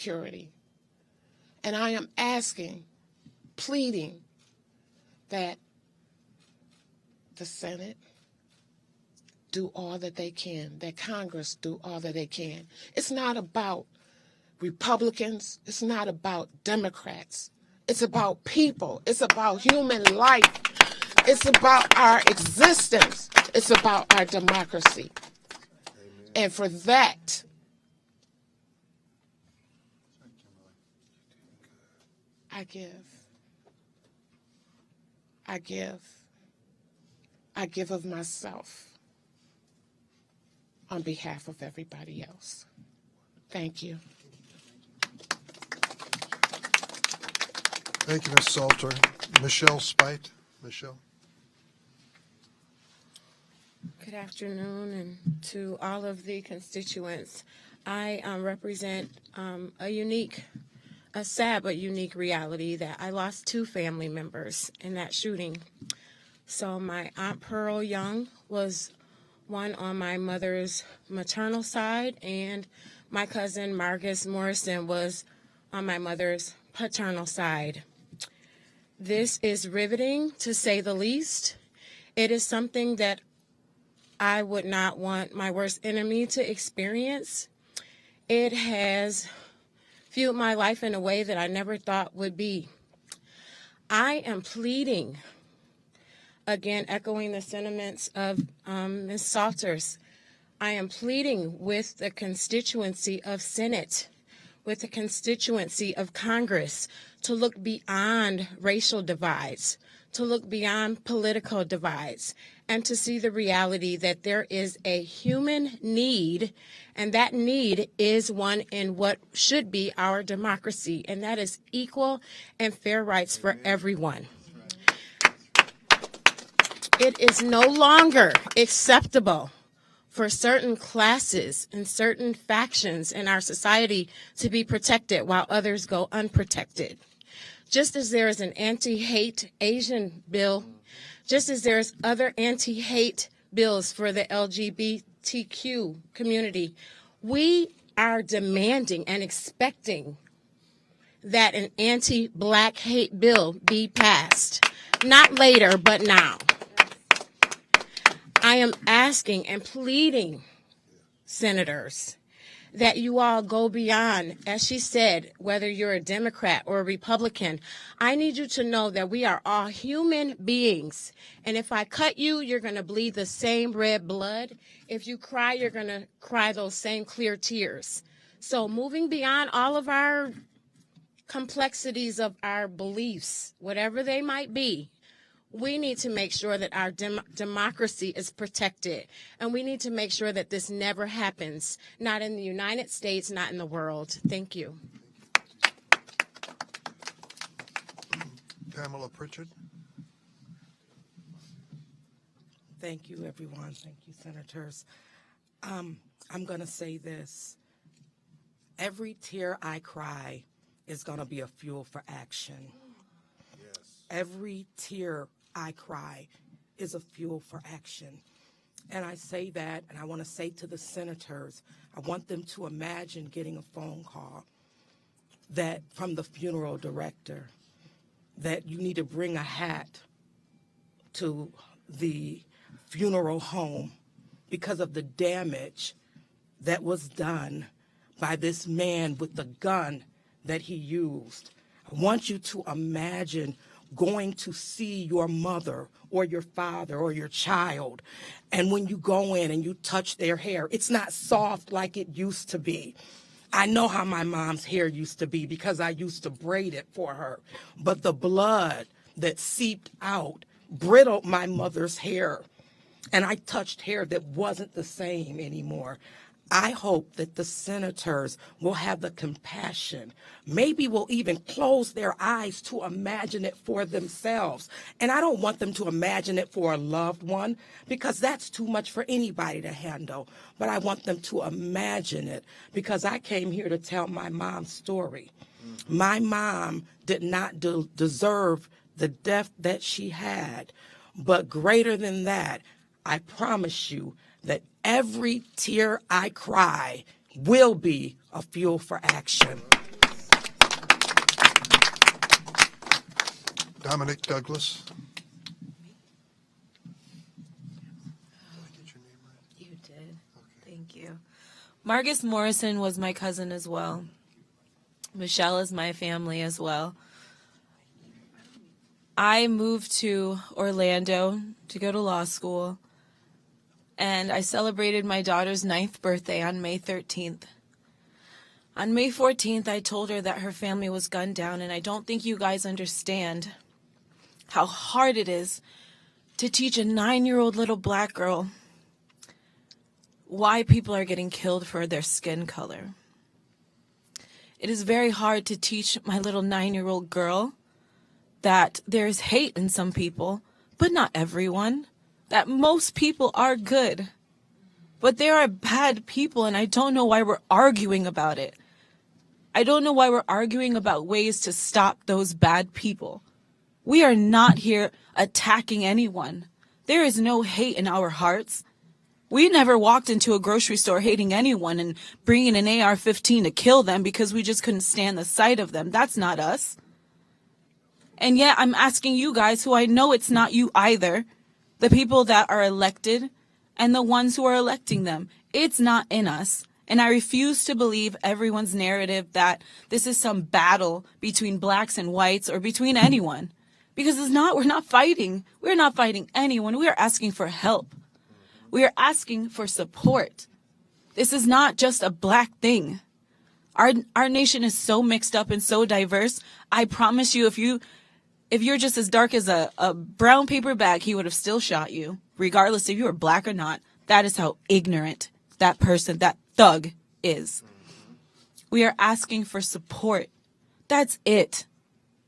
security. And I am asking, pleading, that the Senate do all that they can, that Congress do all that they can. It's not about Republicans. It's not about Democrats. It's about people. It's about human life. It's about our existence. It's about our democracy. Amen. And for that, I give of myself on behalf of everybody else. Thank you. Thank you, Ms. Salter. Michelle Spite. Michelle. Good afternoon, and to all of the constituents. I represent a sad but unique reality that I lost 2 family members in that shooting. So my Aunt Pearl Young was one on my mother's maternal side, and my cousin Marcus Morrison was on my mother's paternal side. This is riveting, to say the least. It is something that I would not want my worst enemy to experience. It has fueled my life in a way that I never thought would be. I am pleading, again, echoing the sentiments of Ms. Salters, I am pleading with the constituency of Senate, with the constituency of Congress, to look beyond racial divides, to look beyond political divides, and to see the reality that there is a human need, and that need is one in what should be our democracy, and that is equal and fair rights for everyone. It is no longer acceptable for certain classes and certain factions in our society to be protected while others go unprotected. Just as there is an anti-hate Asian bill, just as there's other anti-hate bills for the LGBTQ community, we are demanding and expecting that an anti-Black hate bill be passed. Not later, but now. I am asking and pleading, senators, that you all go beyond, as she said, whether you're a Democrat or a Republican. I need you to know that we are all human beings. And if I cut you, you're going to bleed the same red blood. If you cry, you're going to cry those same clear tears. So moving beyond all of our complexities of our beliefs, whatever they might be, we need to make sure that our democracy is protected. And we need to make sure that this never happens, not in the United States, not in the world. Thank you. Pamela Pritchard. Thank you, everyone. Thank you, senators. I'm going to say this. Every tear I cry is going to be a fuel for action. Yes. Every tear I cry is a fuel for action. And I say that, and I want to say to the senators, I want them to imagine getting a phone call that from the funeral director that you need to bring a hat to the funeral home because of the damage that was done by this man with the gun that he used. I want you to imagine going to see your mother or your father or your child, and when you go in and you touch their hair, it's not soft like it used to be. I know how my mom's hair used to be because I used to braid it for her, but the blood that seeped out brittled my mother's hair, and I touched hair that wasn't the same anymore. I hope that the senators will have the compassion, maybe will even close their eyes to imagine it for themselves. And I don't want them to imagine it for a loved one because that's too much for anybody to handle. But I want them to imagine it because I came here to tell my mom's story. My mom did not deserve the death that she had. But greater than that, I promise you that every tear I cry will be a fuel for action. Dominic Douglas. You did. Thank you. Marcus Morrison was my cousin as well. Michelle is my family as well. I moved to Orlando to go to law school, and I celebrated my daughter's 9th birthday on May 13th. On May 14th, I told her that her family was gunned down, and I don't think you guys understand how hard it is to teach a 9-year-old little black girl why people are getting killed for their skin color. It is very hard to teach my little 9-year-old girl that there's hate in some people, but not everyone. That most people are good. But there are bad people, and I don't know why we're arguing about it. I don't know why we're arguing about ways to stop those bad people. We are not here attacking anyone. There is no hate in our hearts. We never walked into a grocery store hating anyone and bringing an AR-15 to kill them because we just couldn't stand the sight of them. That's not us. And yet I'm asking you guys, who I know it's not you either, the people that are elected and the ones who are electing them. It's not in us. And I refuse to believe everyone's narrative that this is some battle between blacks and whites or between anyone. Because it's not. We're not fighting. We're not fighting anyone. We are asking for help. We are asking for support. This is not just a black thing. Our nation is so mixed up and so diverse. I promise you, if you're just as dark as a brown paper bag, he would have still shot you, regardless if you were black or not. That is how ignorant that person, that thug is. We are asking for support. That's it.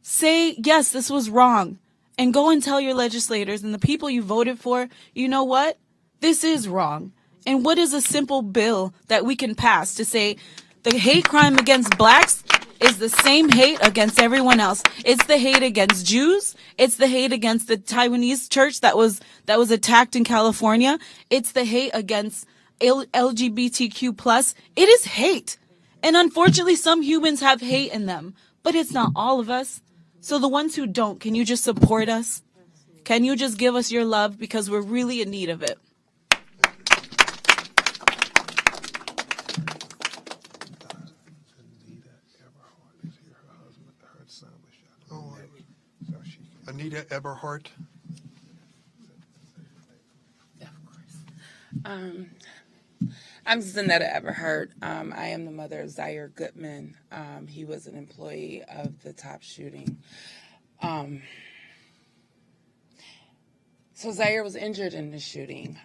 Say, yes, this was wrong. And go and tell your legislators and the people you voted for, you know what? This is wrong. And what is a simple bill that we can pass to say the hate crime against blacks is the same hate against everyone else? It's the hate against Jews. It's the hate against the Taiwanese church that was attacked in California. It's the hate against LGBTQ+. It is hate. And unfortunately, some humans have hate in them, but it's not all of us. So the ones who don't, can you just support us? Can you just give us your love, because we're really in need of it? Anita Eberhardt. I'm Zanetta Eberhardt. I am the mother of Zaire Goodman. He was an employee of the top shooting. So Zaire was injured in the shooting.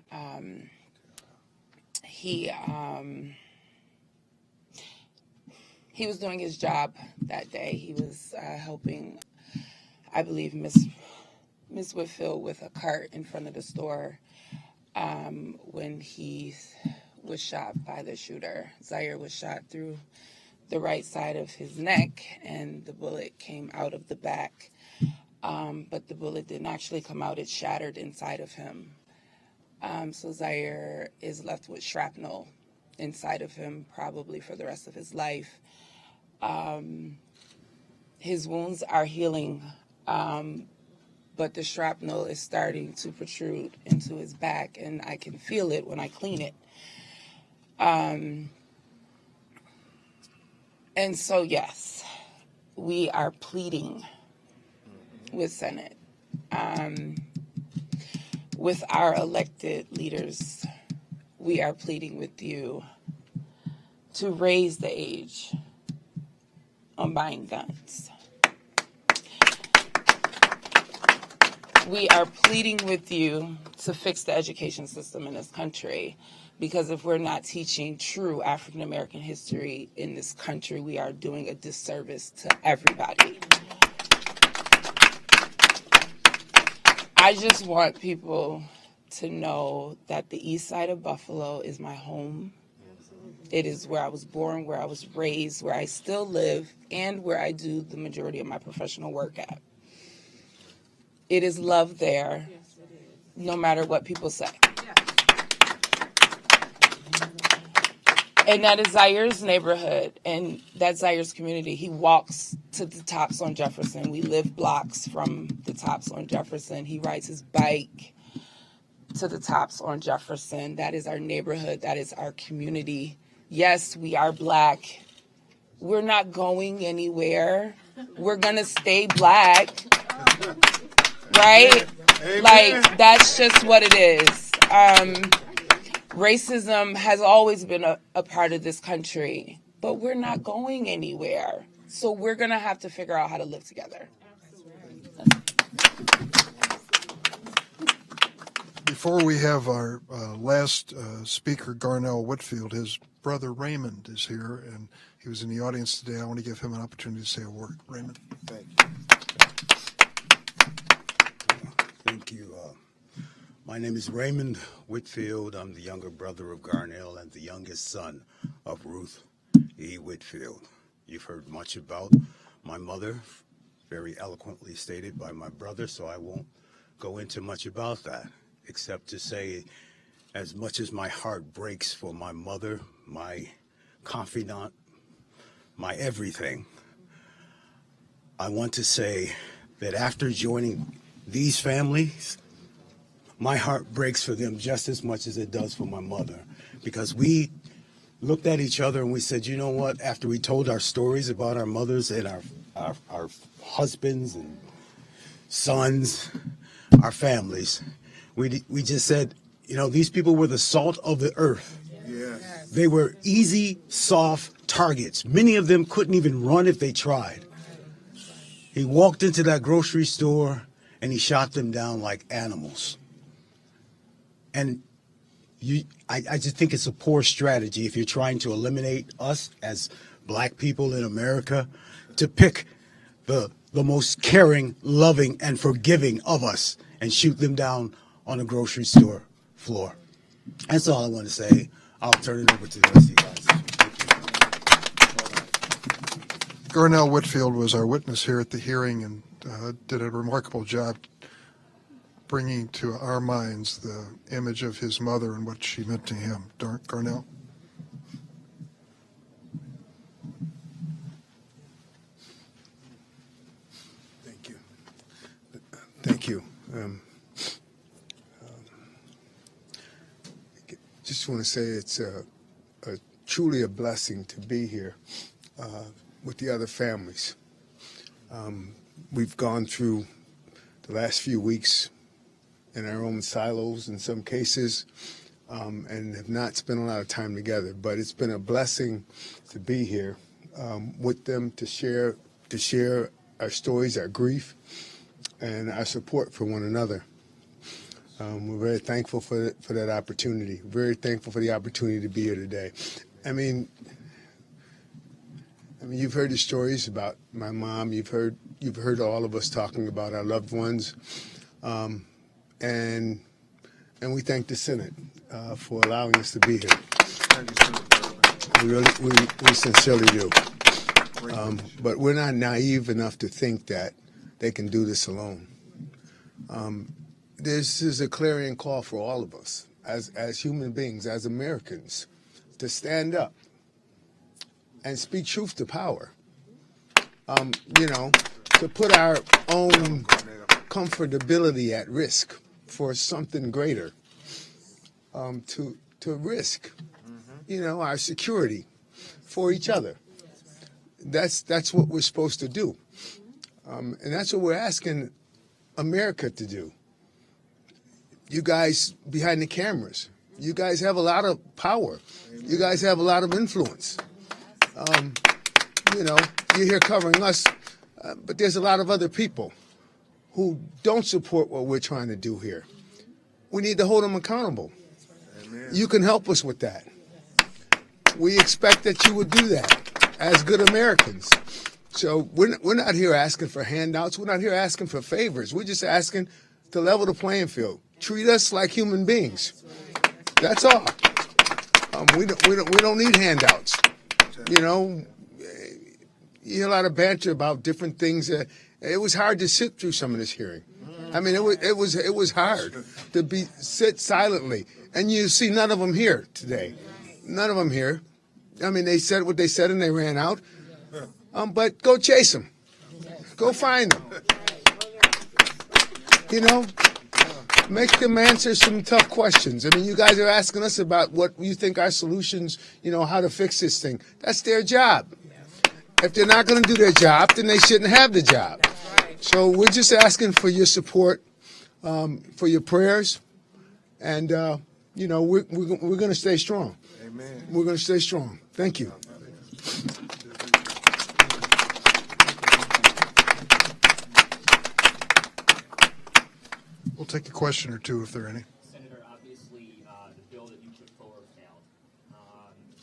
He was doing his job that day. He was helping, I believe, Miss Whitfield with a cart in front of the store when he was shot by the shooter. Zaire was shot through the right side of his neck, and the bullet came out of the back. But the bullet didn't actually come out. It shattered inside of him. So Zaire is left with shrapnel inside of him, probably for the rest of his life. His wounds are healing, but the shrapnel is starting to protrude into his back, and I can feel it when I clean it. And so, yes, we are pleading with Senate, with our elected leaders. We are pleading with you to raise the age on buying guns. We are pleading with you to fix the education system in this country, because if we're not teaching true African American history in this country, we are doing a disservice to everybody. I just want people to know that the east side of Buffalo is my home. It is where I was born, where I was raised, where I still live, and where I do the majority of my professional work at. It is love there, no matter what people say. And that is Zaire's neighborhood, and that's Zaire's community. He walks to the Tops on Jefferson. We live blocks from the Tops on Jefferson. He rides his bike to the Tops on Jefferson. That is our neighborhood. That is our community. Yes, we are Black. We're not going anywhere. We're going to stay Black. Right? Amen. Like, that's just what it is. Racism has always been a part of this country, but we're not going anywhere. So we're going to have to figure out how to live together. Before we have our last speaker, Garnell Whitfield, his brother Raymond is here, and he was in the audience today. I want to give him an opportunity to say a word. Raymond. Thank you. Thank you. My name is Raymond Whitfield. I'm the younger brother of Garnell and the youngest son of Ruth E. Whitfield. You've heard much about my mother, very eloquently stated by my brother, so I won't go into much about that, except to say, as much as my heart breaks for my mother, my confidant, my everything, I want to say that after joining these families, my heart breaks for them just as much as it does for my mother, because we looked at each other and we said, you know what, after we told our stories about our mothers and our husbands and sons, our families, we just said, you know, these people were the salt of the earth. Yes. They were easy, soft targets. Many of them couldn't even run if they tried. He walked into that grocery store and he shot them down like animals. And I just think it's a poor strategy if you're trying to eliminate us as Black people in America to pick the most caring, loving, and forgiving of us and shoot them down on a grocery store floor. That's all I want to say. I'll turn it over to the rest of you guys. Garnell Whitfield was our witness here at the hearing and did a remarkable job bringing to our minds the image of his mother and what she meant to him. Garnell? Thank you. Thank you. Just want to say it's truly a blessing to be here with the other families. We've gone through the last few weeks in our own silos in some cases, and have not spent a lot of time together. But it's been a blessing to be here with them to share our stories, our grief, and our support for one another. We're very thankful for that opportunity. Very thankful for the opportunity to be here today. I mean, you've heard the stories about my mom. You've heard all of us talking about our loved ones. And we thank the Senate for allowing us to be here. We sincerely do. But we're not naive enough to think that they can do this alone. This is a clarion call for all of us as human beings, as Americans, to stand up and speak truth to power. To put our own comfortability at risk for something greater, to risk, our security for each other. That's what we're supposed to do, and that's what we're asking America to do. You guys behind the cameras, you guys have a lot of power. You guys have a lot of influence. You're here covering us, but there's a lot of other people who don't support what we're trying to do here. We need to hold them accountable. Amen. You can help us with that. We expect that you would do that as good Americans. So we're not here asking for handouts. We're not here asking for favors. We're just asking to level the playing field. Treat us like human beings. That's all. We don't need handouts. You hear a lot of banter about different things. It was hard to sit through some of this hearing. I mean, it was hard to sit silently, and you see none of them here today. None of them here. I mean, they said what they said and they ran out. But go chase them. Go find them. You know, make them answer some tough questions. I mean, you guys are asking us about what you think our solutions, you know, how to fix this thing. That's their job. If they're not going to do their job, then they shouldn't have the job. So we're just asking for your support, for your prayers, and, you know, we're going to stay strong. Amen. We're going to stay strong. Thank you. We'll take a question or two if there are any. Senator, obviously the bill that you put forward failed,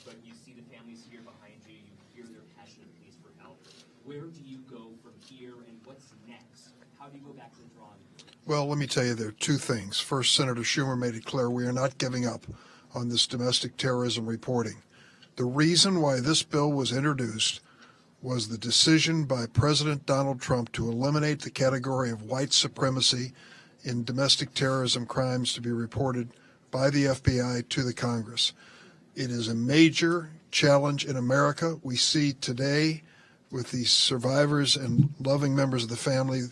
but you see the families here behind you, you hear their passionate pleas for help. Where do you go from here and what's next? How do you go back to the drawing board? Well, let me tell you, there are two things. First, Senator Schumer made it clear we are not giving up on this domestic terrorism reporting. The reason why this bill was introduced was the decision by President Donald Trump to eliminate the category of white supremacy in domestic terrorism crimes to be reported by the FBI to the Congress. It is a major challenge in America. We see today with these survivors and loving members of the family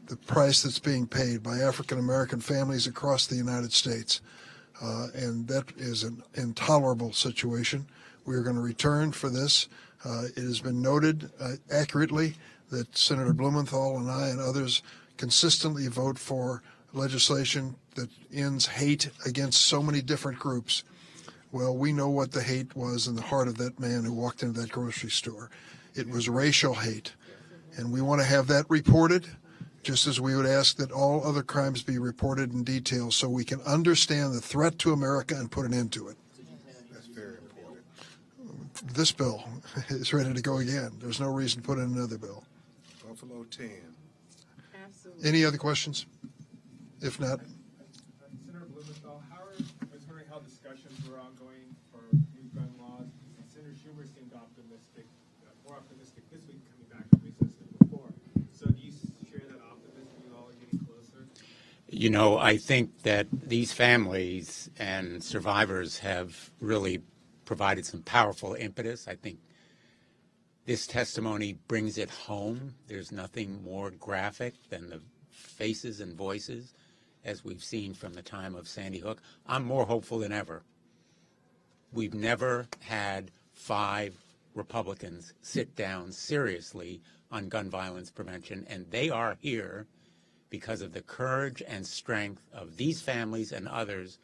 the price that's being paid by African American families across the United States. And that is an intolerable situation. We are going to return for this. It has been noted accurately that Senator Blumenthal and I and others consistently vote for legislation that ends hate against so many different groups. Well, we know what the hate was in the heart of that man who walked into that grocery store. It was racial hate. And we want to have that reported, just as we would ask that all other crimes be reported in detail so we can understand the threat to America and put an end to it. That's very important. This bill is ready to go again. There's no reason to put in another bill. Buffalo 10. Absolutely. Any other questions? If not, Senator Blumenthal, I was wondering how discussions were ongoing for new gun laws. Senator Schumer seemed optimistic, more optimistic this week coming back from recess than before. So do you share that optimism? You all are getting closer? You know, I think that these families and survivors have really provided some powerful impetus. I think this testimony brings it home. There's nothing more graphic than the faces and voices, as we've seen from the time of Sandy Hook. I'm more hopeful than ever. We've never had 5 Republicans sit down seriously on gun violence prevention, and they are here because of the courage and strength of these families and others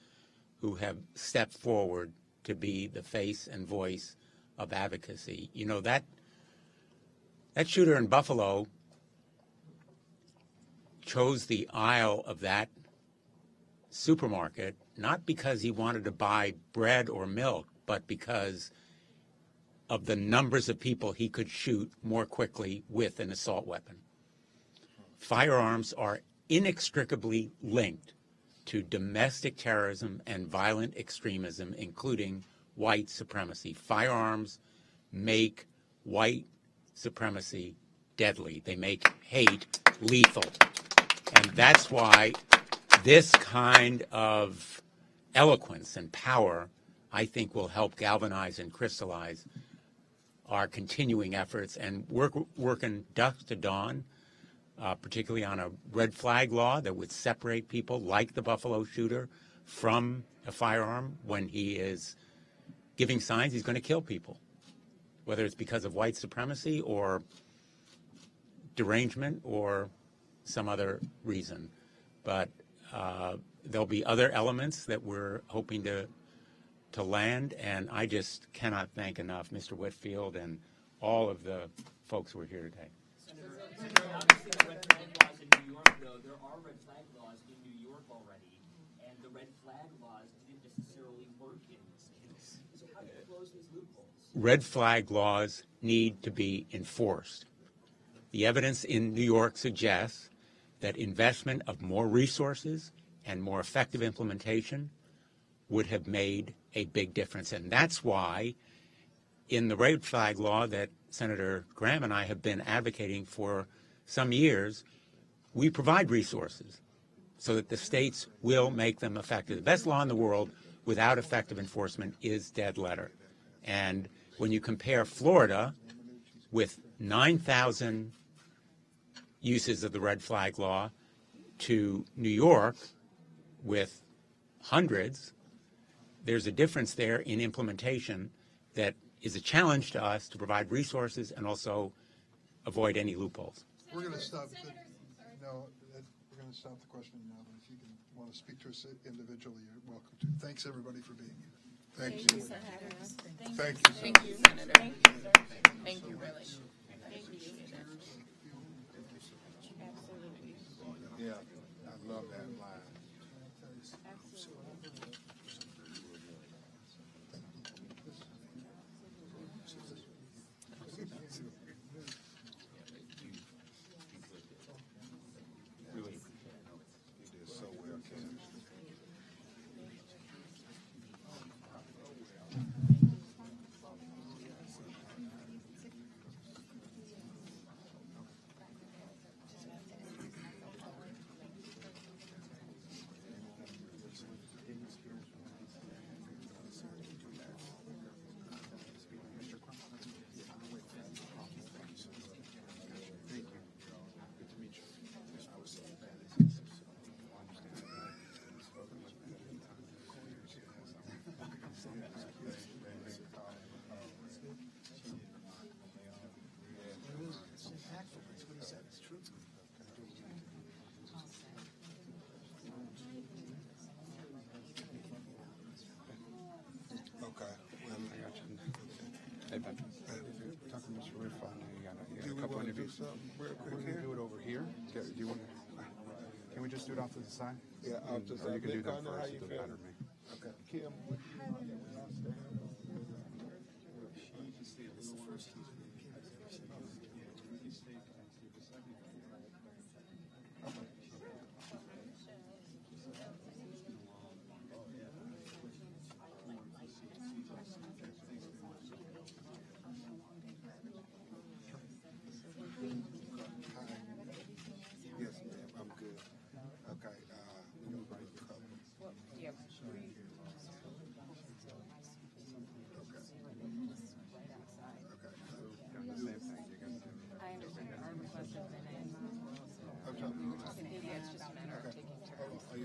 who have stepped forward to be the face and voice of advocacy. You know, that shooter in Buffalo chose the aisle of that supermarket not because he wanted to buy bread or milk, but because of the numbers of people he could shoot more quickly with an assault weapon. Firearms are inextricably linked to domestic terrorism and violent extremism, including white supremacy. Firearms make white supremacy deadly. They make hate lethal. And that's why this kind of eloquence and power, I think, will help galvanize and crystallize our continuing efforts. And working dusk to dawn, particularly on a red flag law that would separate people like the Buffalo shooter from a firearm when he is giving signs he's going to kill people, whether it's because of white supremacy or derangement or some other reason. But there'll be other elements that we're hoping to land, and I just cannot thank enough Mr. Whitfield and all of the folks who are here today. Senator, obviously the red flag laws in New York, though, there are red flag laws in New York already, and the red flag laws didn't necessarily work in this case. So how do you close these loopholes? Red flag laws need to be enforced. The evidence in New York suggests that investment of more resources and more effective implementation would have made a big difference. And that's why in the red flag law that Senator Graham and I have been advocating for some years, we provide resources so that the states will make them effective. The best law in the world without effective enforcement is dead letter. And when you compare Florida with 9,000 uses of the red flag law to New York with hundreds, there's a difference there in implementation that is a challenge to us to provide resources and also avoid any loopholes. We're going to stop. No, we're going to stop the questioning now. But if you want to speak to us individually, you're welcome to. Thanks everybody for being here. Thank you. Thank you. Thank you, Senator. Thank you, sir. Thank you, really. Thank you. Absolutely. Yeah, I love that line. You did so well, Ken. Okay. Hey, Ben. Talk to Mr. Riff. You got a couple want to do interviews. something real quick Can we here? do it over here? Do you want to? Can we just do it off to the side? Yeah, I'll just. Or you can do them How first. you It doesn't feel? matter to me. Okay. Kim. Yes, ma'am. I'm good. Okay.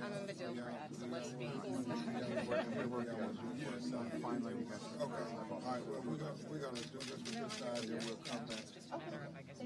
I'm in the Democrat, so let's be. Finally, we got Okay. All right. Well, we're gonna do this with this side, then we'll come back. Just a matter of, I guess,